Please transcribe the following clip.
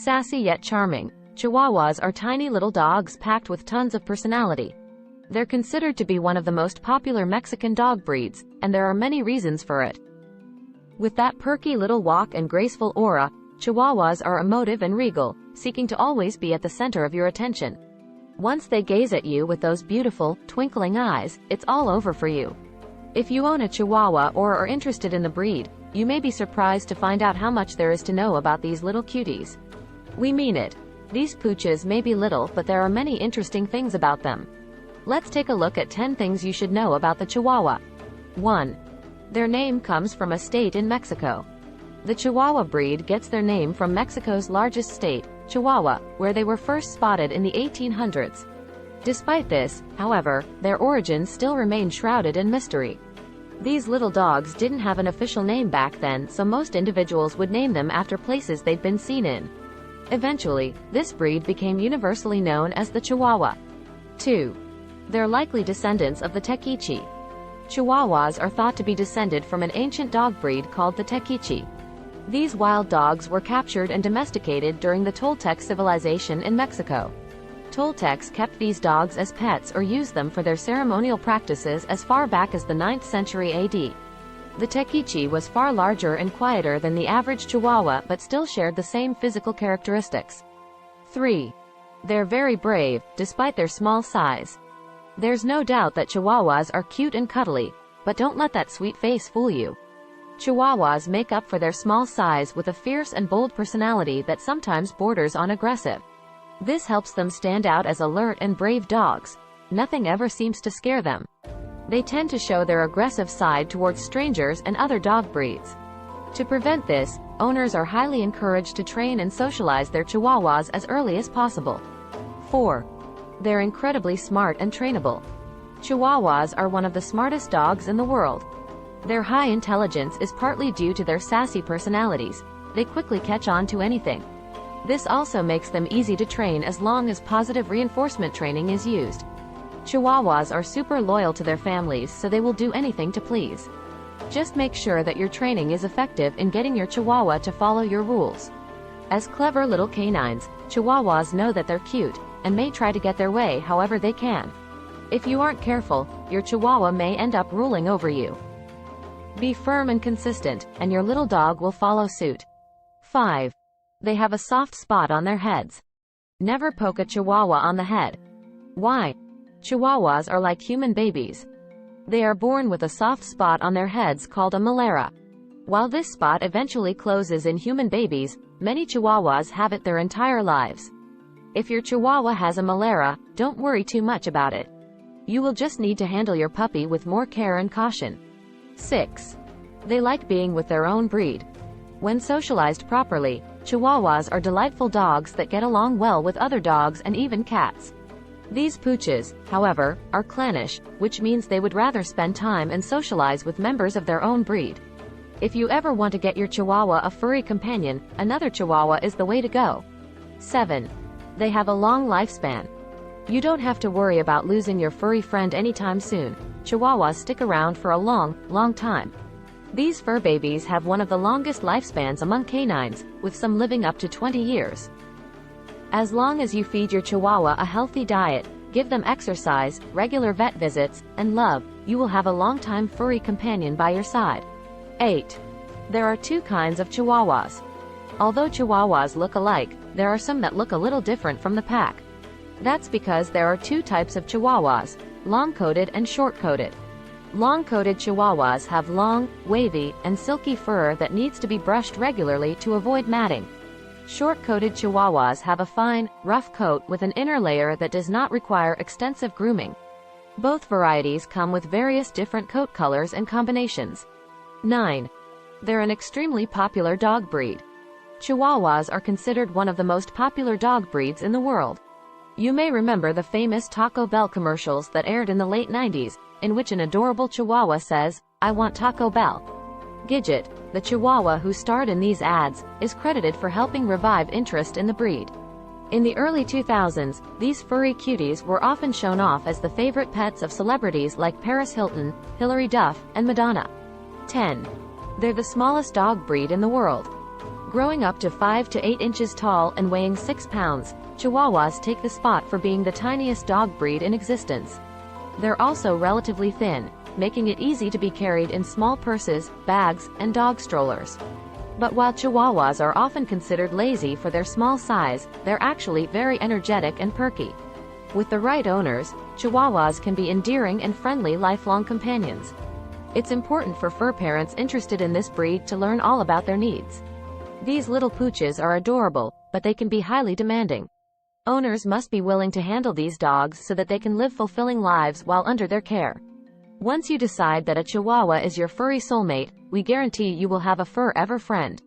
Sassy yet charming, Chihuahuas are tiny little dogs packed with tons of personality. They're considered to be one of the most popular Mexican dog breeds, and there are many reasons for it. With that perky little walk and graceful aura, Chihuahuas are emotive and regal, seeking to always be at the center of your attention. Once they gaze at you with those beautiful, twinkling eyes, it's all over for you. If you own a Chihuahua or are interested in the breed, you may be surprised to find out how much there is to know about these little cuties. We mean it. These pooches may be little, but there are many interesting things about them. Let's take a look at 10 things you should know about the Chihuahua. 1. Their name comes from a state in Mexico. The Chihuahua breed gets their name from Mexico's largest state, Chihuahua, where they were first spotted in the 1800s. Despite this, however, their origins still remain shrouded in mystery. These little dogs didn't have an official name back then, so most individuals would name them after places they'd been seen in. Eventually, this breed became universally known as the Chihuahua. 2. They're likely descendants of the Tequiche. Chihuahuas are thought to be descended from an ancient dog breed called the Tequiche. These wild dogs were captured and domesticated during the Toltec civilization in Mexico. Toltecs kept these dogs as pets or used them for their ceremonial practices as far back as the 9th century AD. The Tequiche was far larger and quieter than the average Chihuahua but still shared the same physical characteristics. 3. They're very brave, despite their small size. There's no doubt that Chihuahuas are cute and cuddly, but don't let that sweet face fool you. Chihuahuas make up for their small size with a fierce and bold personality that sometimes borders on aggressive. This helps them stand out as alert and brave dogs. Nothing ever seems to scare them. They tend to show their aggressive side towards strangers and other dog breeds. To prevent this, owners are highly encouraged to train and socialize their Chihuahuas as early as possible. 4. They're incredibly smart and trainable. Chihuahuas are one of the smartest dogs in the world. Their high intelligence is partly due to their sassy personalities. They quickly catch on to anything. This also makes them easy to train as long as positive reinforcement training is used. Chihuahuas are super loyal to their families, so they will do anything to please. Just make sure that your training is effective in getting your Chihuahua to follow your rules. As clever little canines, Chihuahuas know that they're cute, and may try to get their way however they can. If you aren't careful, your Chihuahua may end up ruling over you. Be firm and consistent, and your little dog will follow suit. 5. They have a soft spot on their heads. Never poke a Chihuahua on the head. Why? Chihuahuas are like human babies. They are born with a soft spot on their heads called a molara. While this spot eventually closes in human babies, many Chihuahuas have it their entire lives. If your Chihuahua has a molara, don't worry too much about it. You will just need to handle your puppy with more care and caution. 6. They like being with their own breed. When socialized properly, Chihuahuas are delightful dogs that get along well with other dogs and even cats. These pooches, however, are clannish, which means they would rather spend time and socialize with members of their own breed. If you ever want to get your Chihuahua a furry companion, another Chihuahua is the way to go. 7. They have a long lifespan. You don't have to worry about losing your furry friend anytime soon. Chihuahuas stick around for a long time. These fur babies have one of the longest lifespans among canines, with some living up to 20 years. As long as you feed your Chihuahua a healthy diet, give them exercise, regular vet visits, and love, you will have a long-time furry companion by your side. 8. There are 2 kinds of Chihuahuas. Although Chihuahuas look alike, there are some that look a little different from the pack. That's because there are 2 types of Chihuahuas, long-coated and short-coated. Long-coated Chihuahuas have long, wavy, and silky fur that needs to be brushed regularly to avoid matting. Short-coated Chihuahuas have a fine, rough coat with an inner layer that does not require extensive grooming. Both varieties come with various different coat colors and combinations. 9. They're an extremely popular dog breed. Chihuahuas are considered one of the most popular dog breeds in the world. You may remember the famous Taco Bell commercials that aired in the late 90s, in which an adorable Chihuahua says, "I want Taco Bell." Gidget, the Chihuahua who starred in these ads, is credited for helping revive interest in the breed. In the early 2000s, these furry cuties were often shown off as the favorite pets of celebrities like Paris Hilton, Hilary Duff, and Madonna. 10. They're the smallest dog breed in the world. Growing up to 5 to 8 inches tall and weighing 6 pounds, Chihuahuas take the spot for being the tiniest dog breed in existence. They're also relatively thin, making it easy to be carried in small purses, bags, and dog strollers. But while Chihuahuas are often considered lazy for their small size, they're actually very energetic and perky. With the right owners, Chihuahuas can be endearing and friendly lifelong companions. It's important for fur parents interested in this breed to learn all about their needs. These little pooches are adorable, but they can be highly demanding. Owners must be willing to handle these dogs so that they can live fulfilling lives while under their care. Once you decide that a Chihuahua is your furry soulmate, we guarantee you will have a forever friend.